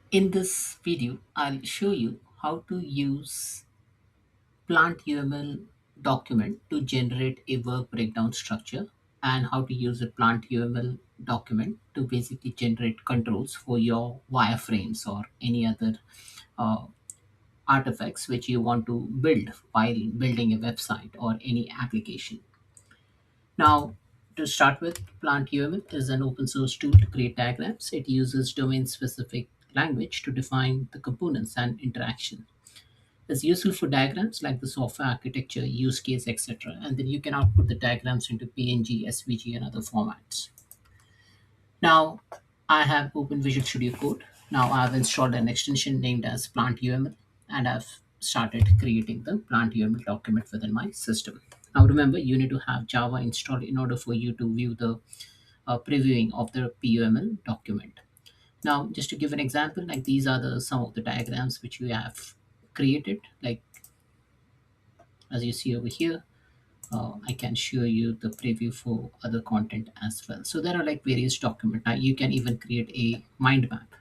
In this video, I'll show you how to use PlantUML document to generate a work breakdown structure and how to use a PlantUML document to basically generate controls for your wireframes or any other uh, artifacts which you want to build while building a website or any application. Now, to start with, PlantUML is an open source tool to create diagrams. It uses domain specific language to define the components and interaction. It's useful for diagrams like the software architecture, use case, etc. And then you can output the diagrams into PNG, SVG, and other formats. Now, I have opened Visual Studio Code. Now, I've installed an extension named as PlantUML, and I've started creating the PlantUML document within my system. Now, remember, you need to have Java installed in order for you to view the previewing of the PUML document. Now, just to give an example, like these are the some of the diagrams which we have created. Like as you see over here, I can show you the preview for other content as well. So there are like various documents. Now you can even create a mind map.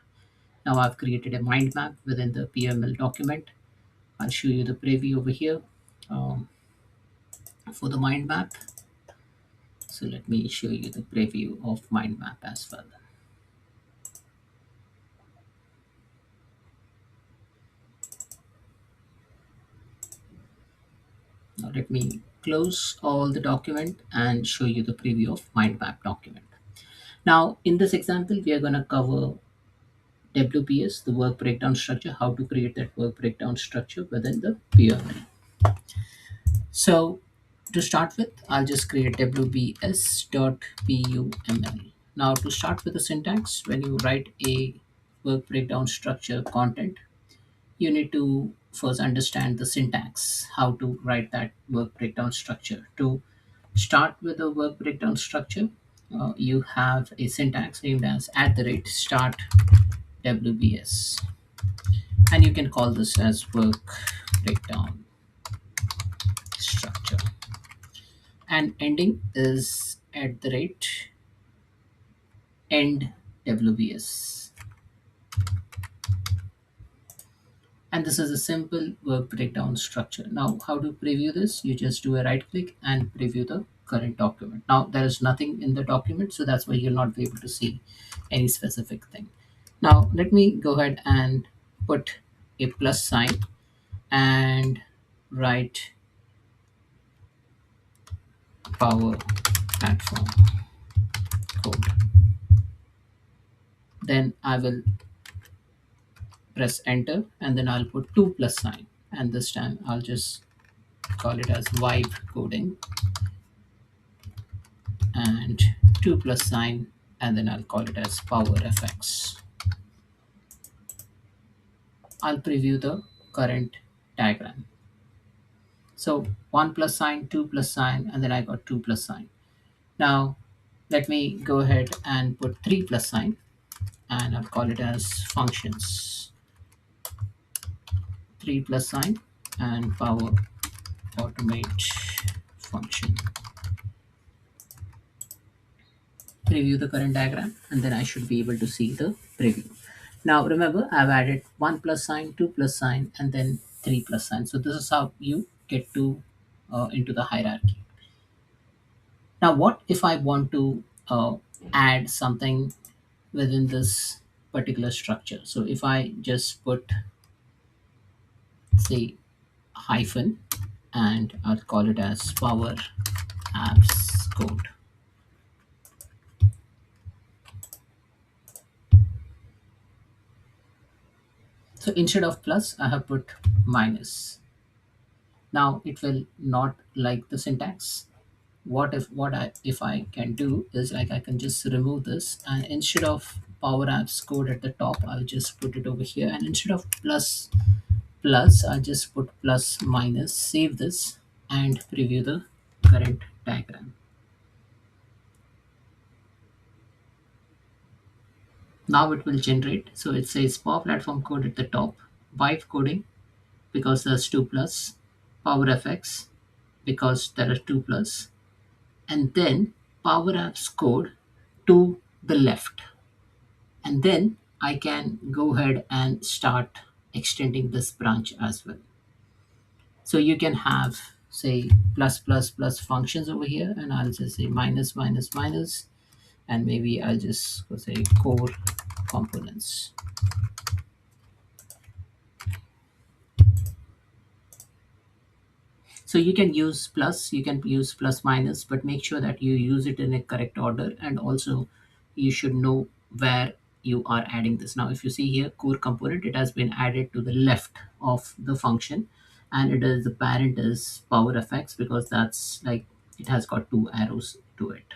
Now I've created a mind map within the PML document. I'll show you the preview over here for the mind map. So let me show you the preview of mind map as well. Now let me close all the document and show you the preview of mind map document. Now in this example, we are going to cover WPS, the work breakdown structure, how to create that work breakdown structure within the PML. So to start with, I'll just create wbs.puml. Now to start with the syntax, when you write a work breakdown structure content, you need to first understand the syntax, how to write that work breakdown structure. To start with the work breakdown structure, you have a syntax named as @start WBS, and you can call this as work breakdown structure, and ending is @end WBS. And this is a simple work breakdown structure. Now how to preview this? You just do a right click and preview the current document. Now there is nothing in the document, so that's why you'll not be able to see any specific thing. Now let me go ahead and put a plus sign and write power platform code. Then I will press enter, and then I'll put 2 plus sign, and this time I'll just call it as vibe coding, and 2 plus sign, and then I'll call it as power fx. I'll preview the current diagram. So 1 plus sign, 2 plus sign, and then I got 2 plus sign. Now let me go ahead and put 3 plus sign, and I'll call it as functions. 3 plus sign and power automate function. Preview the current diagram, and then I should be able to see the preview. Now remember, I've added 1 plus sign, 2 plus sign, and then 3 plus sign. So this is how you get to into the hierarchy. Now what if I want to add something within this particular structure? So if I just put, say, hyphen, and I'll call it as power apps code. So instead of plus, I have put minus. Now it will not like the syntax. What I can do is, like, I can just remove this, and instead of power apps code at the top, I'll just put it over here, and instead of plus, I'll just put plus minus, save this, and preview the current diagram. Now it will generate. So it says power platform code at the top, vibe coding because there's 2 plus, power fx because there are 2 plus, and then power apps code to the left, and then I can go ahead and start extending this branch as well. So you can have, say, plus plus plus functions over here, and I'll just say minus minus minus, and maybe I'll just go say core components. So you can use plus, you can use plus minus, but make sure that you use it in a correct order, and also you should know where you are adding this. Now, if you see here, core component, it has been added to the left of the function, and it is the parent is power effects because that's like it has got two arrows to it.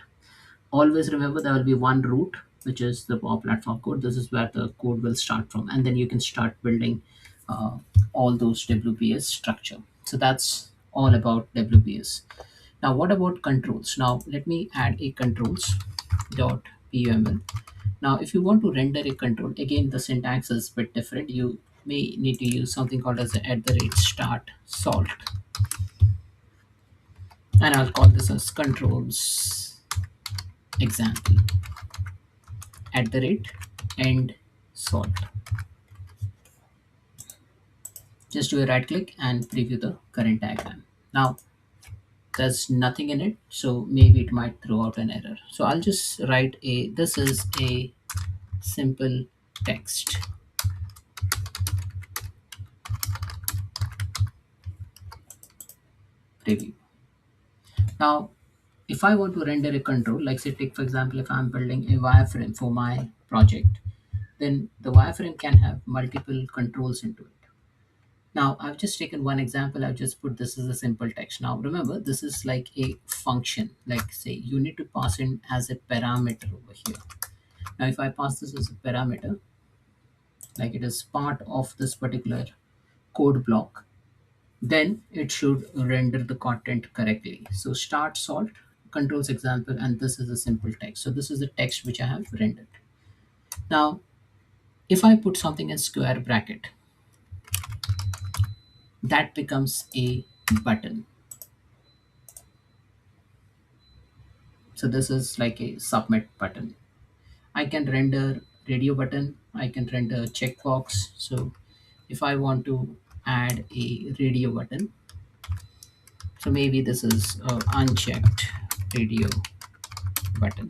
Always remember there will be one root, which is the Power Platform code. This is where the code will start from, and then you can start building uh, all those WPS structure. So that's all about WPS. Now, what about controls? Now, let me add a controls dot PUML. Now, if you want to render a control, again the syntax is a bit different. You may need to use something called as the at the rate start salt, and I'll call this as controls example at the rate end salt. Just do a right click and preview the current diagram. Now there's nothing in it, so maybe it might throw out an error. So I'll just write a, this is a simple text preview. Now if I want to render a control, like say take for example, if I'm building a wireframe for my project, then the wireframe can have multiple controls into it. Now, I've just taken one example. I've just put this as a simple text. Now, remember, this is like a function. Like, say, you need to pass in as a parameter over here. Now, if I pass this as a parameter, like it is part of this particular code block, then it should render the content correctly. So, start salt, controls example, and this is a simple text. So, this is the text which I have rendered. Now, if I put something in square bracket, that becomes a button. So this is like a submit button. I can render radio button. I can render checkbox. So if I want to add a radio button, so maybe this is unchecked radio button,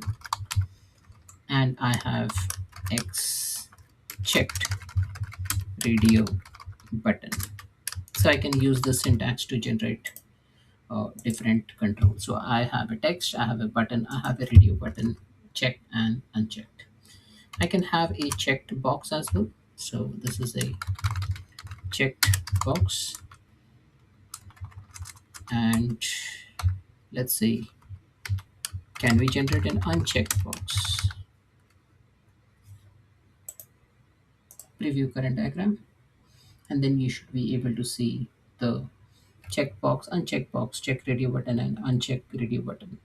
and I have X checked radio button. So I can use the syntax to generate different controls. So I have a text, I have a button, I have a radio button, checked and unchecked. I can have a checked box as well. So this is a checked box, and let's see, can we generate an unchecked box? Preview current diagram, and then you should be able to see the check box, unchecked box, check radio button, and unchecked radio button.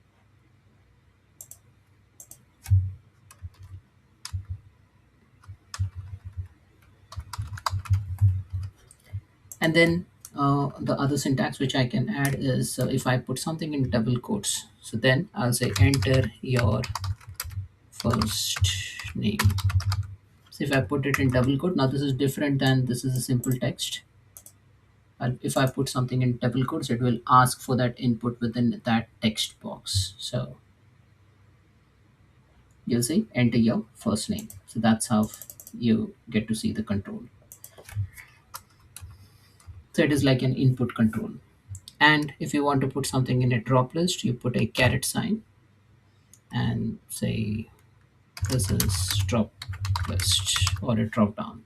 And then the other syntax which I can add is if I put something in double quotes, so then I'll say enter your first name. So if I put it in double quote, now this is different than this is a simple text. And if I put something in double quotes, it will ask for that input within that text box. So you'll see enter your first name. So that's how you get to see the control. So it is like an input control. And if you want to put something in a drop list, you put a caret sign and say this is drop list or a drop down,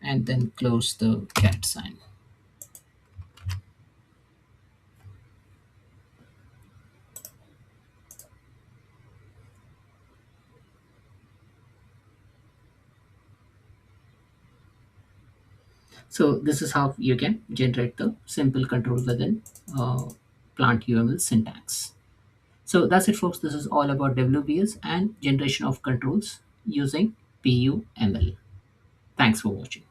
and then close the caret sign. So this is how you can generate the simple control within plant UML syntax. So that's it, folks. This is all about WBS and generation of controls using PUML. Thanks for watching.